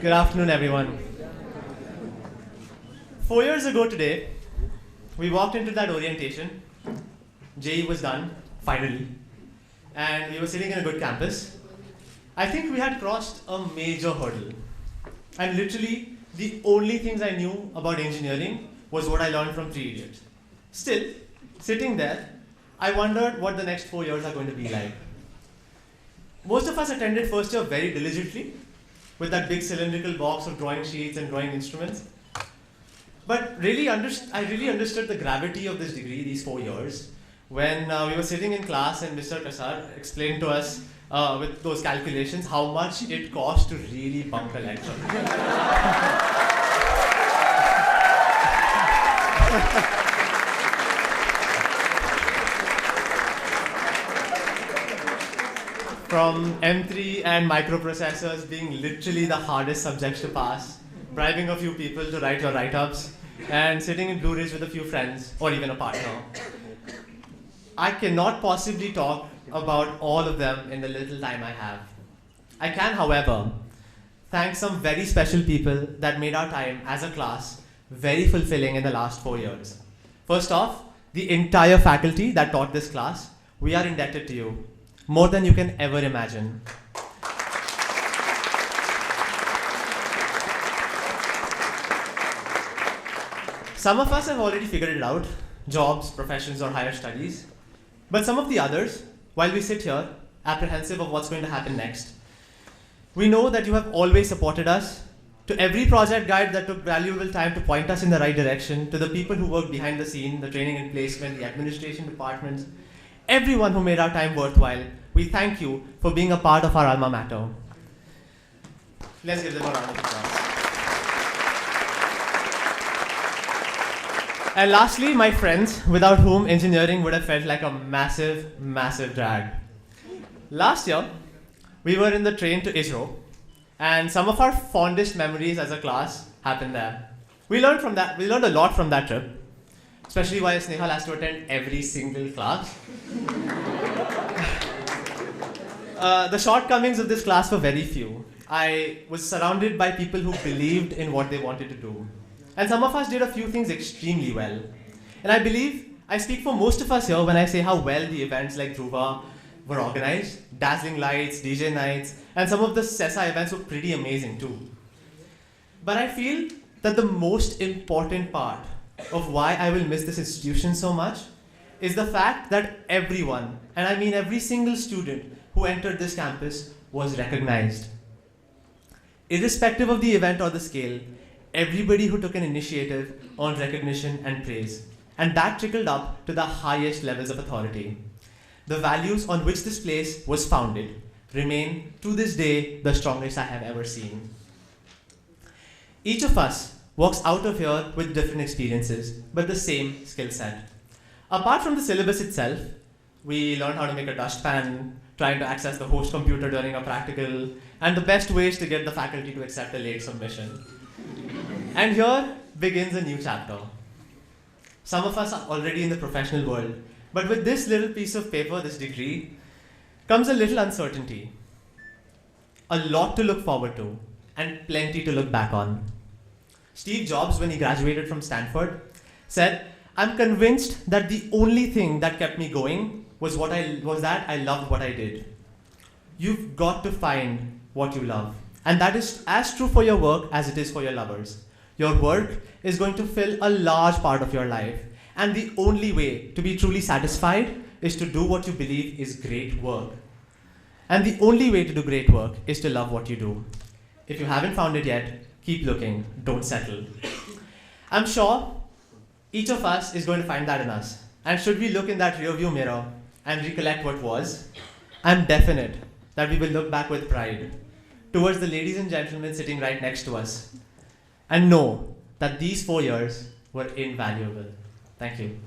Good afternoon, everyone. 4 years ago today, we walked into that orientation. JE was done, finally. And we were sitting in a good campus. I think we had crossed a major hurdle. And literally, the only things I knew about engineering was what I learned from 3 Idiots. Still, sitting there, I wondered what the next 4 years are going to be like. Most of us attended first year very diligently, with that big cylindrical box of drawing sheets and drawing instruments. But I really understood the gravity of this degree, these 4 years, when we were sitting in class and Mr. Prasad explained to us with those calculations how much it cost to really bunk a lecture. From M3 and microprocessors being literally the hardest subjects to pass, bribing a few people to write your write-ups, and sitting in Blue Ridge with a few friends, or even a partner. I cannot possibly talk about all of them in the little time I have. I can, however, thank some very special people that made our time as a class very fulfilling in the last 4 years. First off, the entire faculty that taught this class, we are indebted to you, more than you can ever imagine. Some of us have already figured it out, jobs, professions, or higher studies. But some of the others, while we sit here, apprehensive of what's going to happen next, we know that you have always supported us. To every project guide that took valuable time to point us in the right direction, to the people who worked behind the scene, the training and placement, the administration departments, everyone who made our time worthwhile, we thank you for being a part of our alma mater. Let's give them a round of applause. And lastly, my friends, without whom engineering would have felt like a massive, massive drag. Last year, we were in the train to ISRO, and some of our fondest memories as a class happened there. We learned a lot from that trip, especially why Snehal has to attend every single class. The shortcomings of this class were very few. I was surrounded by people who believed in what they wanted to do. And some of us did a few things extremely well. And I believe I speak for most of us here when I say how well the events like Dhruva were organized, dazzling lights, DJ nights, and some of the CSE events were pretty amazing too. But I feel that the most important part of why I will miss this institution so much is the fact that everyone, and I mean every single student who entered this campus, was recognized. Irrespective of the event or the scale, everybody who took an initiative earned recognition and praise. And that trickled up to the highest levels of authority. The values on which this place was founded remain, to this day, the strongest I have ever seen. Each of us walks out of here with different experiences, but the same skill set. Apart from the syllabus itself, we learned how to make a dustpan, trying to access the host computer during a practical, and the best ways to get the faculty to accept a late submission. And here begins a new chapter. Some of us are already in the professional world, but with this little piece of paper, this degree, comes a little uncertainty. A lot to look forward to, and plenty to look back on. Steve Jobs, when he graduated from Stanford, said, "I'm convinced that the only thing that kept me going was that I loved what I did." You've got to find what you love. And that is as true for your work as it is for your lovers. Your work is going to fill a large part of your life. And the only way to be truly satisfied is to do what you believe is great work. And the only way to do great work is to love what you do. If you haven't found it yet, keep looking, don't settle. I'm sure each of us is going to find that in us. And should we look in that rearview mirror and recollect what was, I'm definite that we will look back with pride towards the ladies and gentlemen sitting right next to us, and know that these 4 years were invaluable. Thank you.